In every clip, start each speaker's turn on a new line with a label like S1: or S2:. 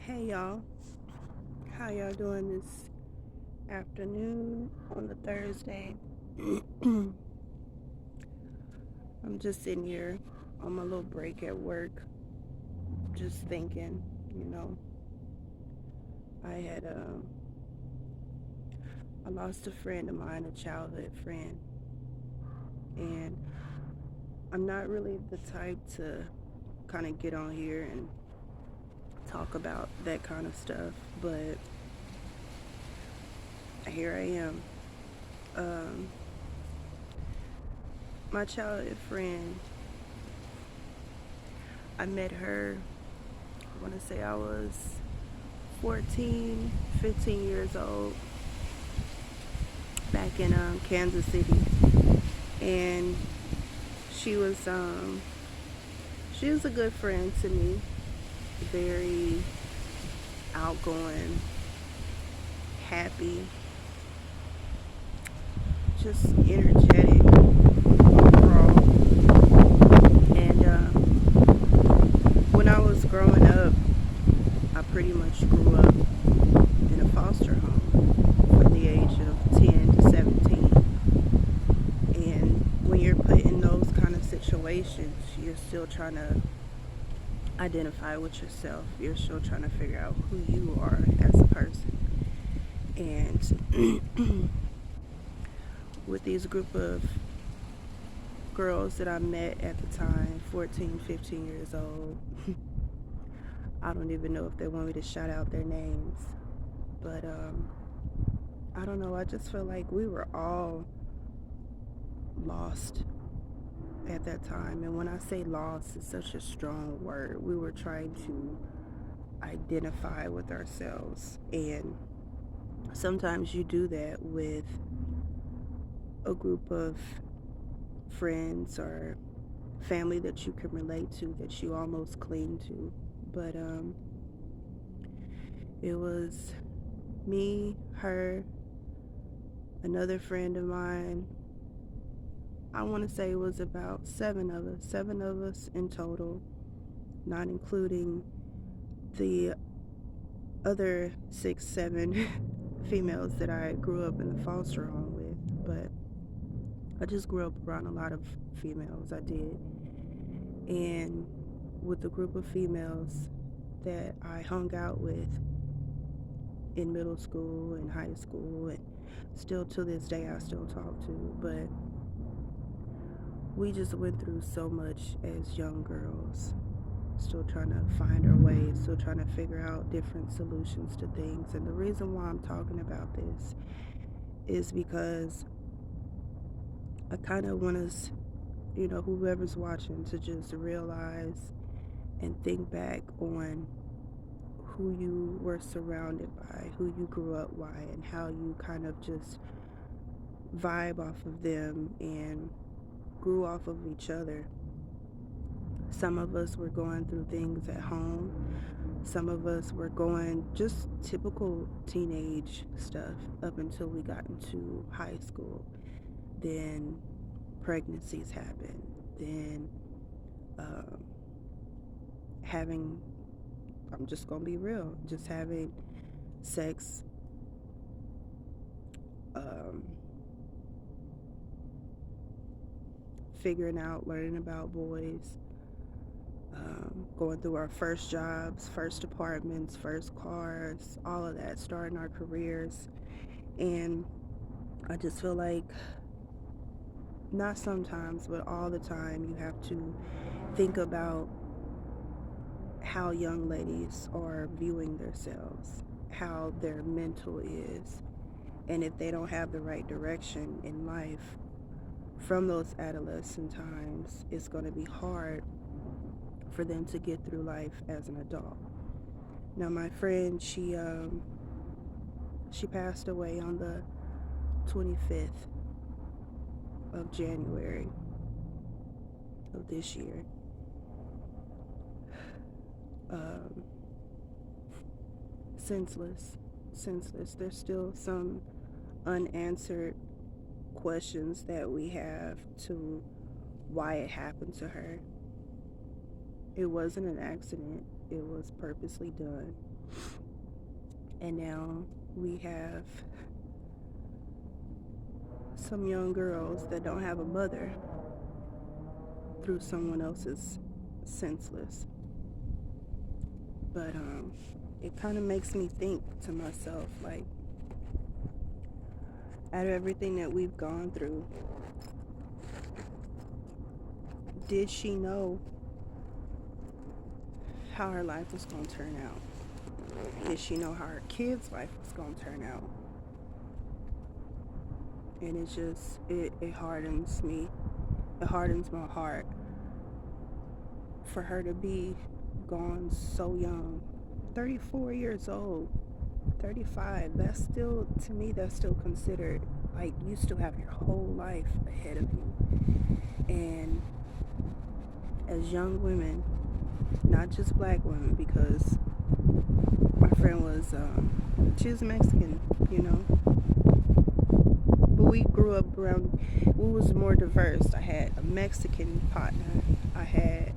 S1: Hey y'all, how y'all doing this afternoon on the Thursday? I'm just sitting here on my little break at work, just thinking, you know, I had I lost a friend of mine, a childhood friend, and I'm not really the type to kind of get on here and talk about that kind of stuff, but here I am. Um, my childhood friend, I met her, I want to say I was 14, 15 years old back in Kansas City, and she was um, she was a good friend to me, very outgoing, happy, just energetic overall. And when I was growing up, I pretty much grew up in a foster home from the age of 10 to 17. And when you're put in those kind of situations, you're still trying to identify with yourself. You're still trying to figure out who you are as a person. And with these group of girls that I met at the time, 14, 15 years old, I don't even know if they want me to shout out their names. But I don't know. I just feel like we were all lost at that time. And when I say lost, it's such a strong word. We were trying to identify with ourselves. And sometimes you do that with a group of friends or family that you can relate to, that you almost cling to. But it was me, her, another friend of mine. I want to say it was about seven of us in total, not including the other 6, 7 females that I grew up in the foster home with. But I just grew up around a lot of females. I did. And with the group of females that I hung out with in middle school and high school, and still to this day I still talk to, but we just went through so much as young girls, still trying to find our way, still trying to figure out different solutions to things. And the reason why I'm talking about this is because I kind of want us, whoever's watching, to just realize and think back on who you were surrounded by, who you grew up by, and how you kind of just vibe off of them and grew off of each other. Some of us were going through things at home. Some of us were going just typical teenage stuff up until we got into high school. Then pregnancies happened. Then um, having, I'm just going to be real, just having sex, um, figuring out, learning about boys, going through our first jobs, first apartments, first cars, all of that, starting our careers. And I just feel like, not sometimes, but all the time, you have to think about how young ladies are viewing themselves, how their mental is, and if they don't have the right direction in life from those adolescent times, it's going to be hard for them to get through life as an adult. Now, my friend, she passed away on the 25th of January of this year. Um, senseless, senseless. There's still some unanswered questions that we have to why it happened to her. It wasn't an accident. It was purposely done. And now we have some young girls that don't have a mother through someone else's senseless. But it kind of makes me think to myself, like, out of everything that we've gone through, did she know how her life was going to turn out? Did she know how her kids' life was going to turn out? And it just, it hardens me. It hardens my heart for her to be gone so young. 34 years old, 35. That's still, to me, that's still considered, like, you still have your whole life ahead of you. And as young women, not just black women, because my friend was, she was Mexican, you know, but we grew up around, we was more diverse. I had a Mexican partner, I had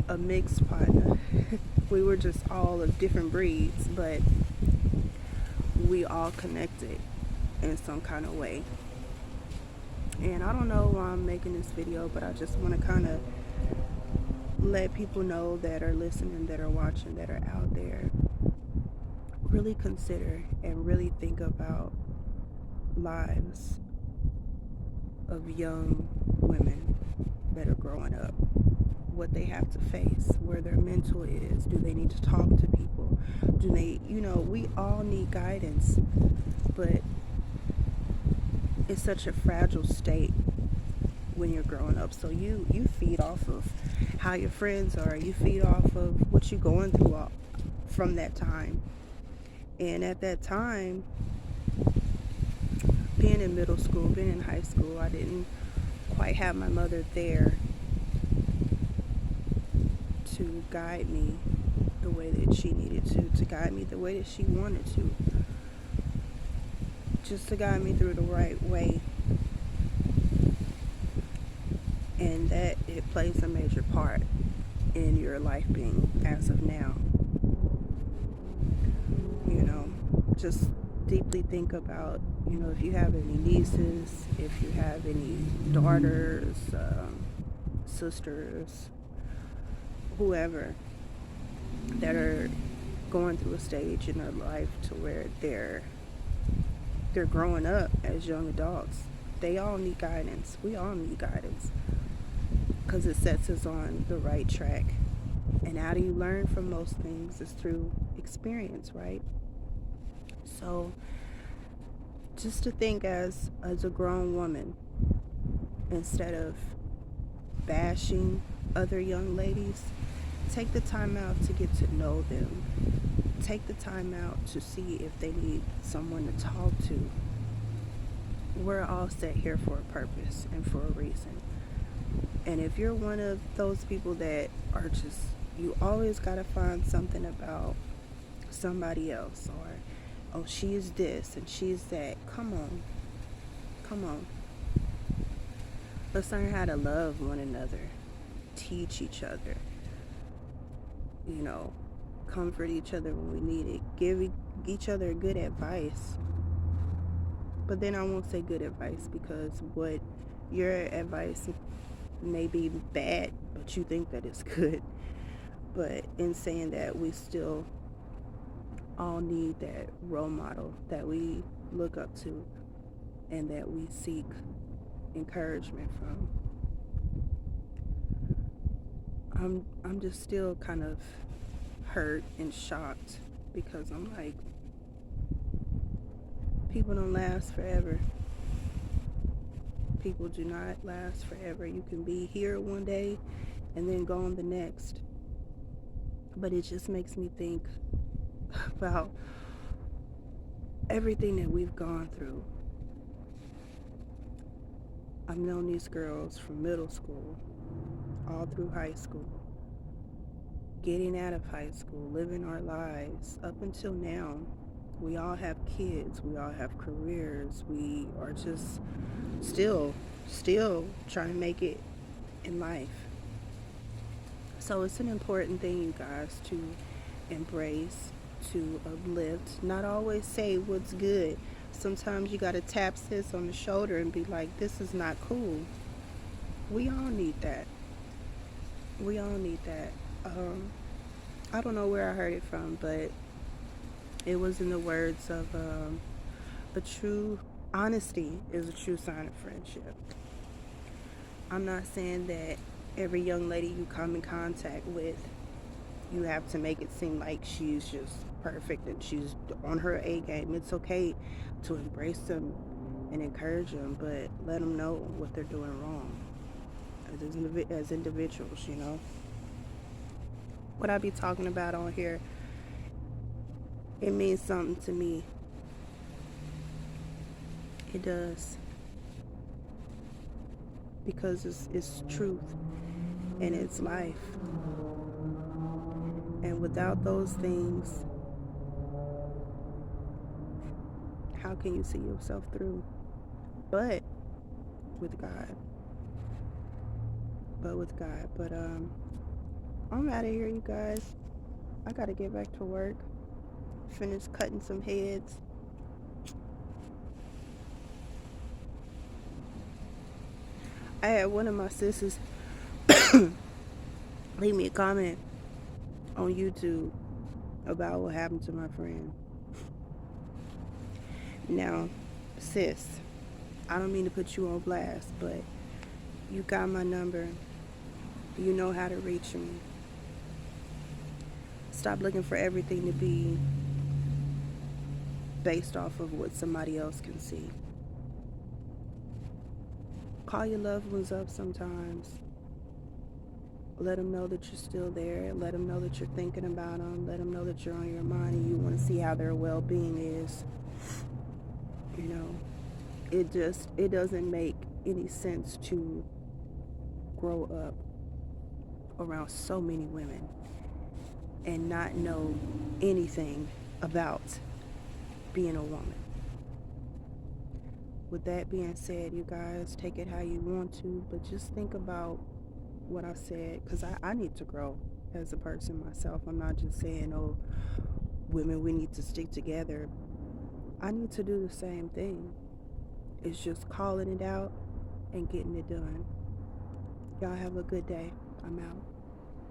S1: a mixed partner. We were just all of different breeds, but we all connected in some kind of way. And I don't know why I'm making this video, but I just want to kind of let people know that are listening, that are watching, that are out there, really consider and really think about lives of young women that are growing up, what they have to face, where their mental is. Do they need to talk to people? Do they, you know, we all need guidance, but it's such a fragile state when you're growing up. So you feed off of how your friends are. You feed off of what you're going through from that time. And at that time, being in middle school, being in high school, I didn't quite have my mother there to guide me the way that she needed to guide me the way that she wanted to, just to guide me through the right way. And that it plays a major part in your life being as of now. You know, just deeply think about, you know, if you have any nieces, if you have any daughters, sisters, whoever, that are going through a stage in their life to where they're growing up as young adults. They all need guidance. We all need guidance, because it sets us on the right track. And how do you learn from most things? Is through experience, right? So just to think as a grown woman, instead of bashing other young ladies, take the time out to get to know them. Take the time out to see if they need someone to talk to. We're all set here for a purpose and for a reason. And if you're one of those people that are just, you always gotta find something about somebody else, or, oh, she's this and she's that. Come on. Let's learn how to love one another, teach each other, you know, comfort each other when we need it, give each other good advice. But then I won't say good advice, because what your advice may be bad, but you think that it's good. But in saying that, we still all need that role model that we look up to and that we seek encouragement from. I'm just still kind of hurt and shocked, because I'm like, people don't last forever. People do not last forever. You can be here one day and then gone the next. But it just makes me think about everything that we've gone through. I've known these girls from middle school, all through high school, getting out of high school, living our lives up until now. We all have kids, we all have careers, we are just still trying to make it in life. So it's an important thing, you guys, to embrace, to uplift, not always say what's good. Sometimes you got to tap sis on the shoulder and be like, this is not cool. We all need that. We all need that. Um, I don't know where I heard it from, but it was in the words of a true honesty is a true sign of friendship. I'm not saying that every young lady you come in contact with, you have to make it seem like she's just perfect and she's on her A game. It's okay to embrace them and encourage them, but let them know what they're doing wrong as individuals, you know. What I be talking about on here, it means something to me. It does. Because it's truth and it's life. And without those things, how can you see yourself through? But with God. But with God. But I'm out of here, you guys. I gotta get back to work. Finish cutting some heads. I had one of my sisters leave me a comment on YouTube about what happened to my friend. Now, sis, I don't mean to put you on blast, but you got my number. You know how to reach me. Stop looking for everything to be based off of what somebody else can see. Call your loved ones up sometimes. Let them know that you're still there. Let them know that you're thinking about them. Let them know that you're on your mind and you want to see how their well-being is. You know, it doesn't make any sense to grow up around so many women and not know anything about being a woman. With that being said, you guys, take it how you want to, but just think about what I said, because I need to grow as a person myself. I'm not just saying, oh, women, we need to stick together. I need to do the same thing. It's just calling it out and getting it done. Y'all have a good day. I'm out.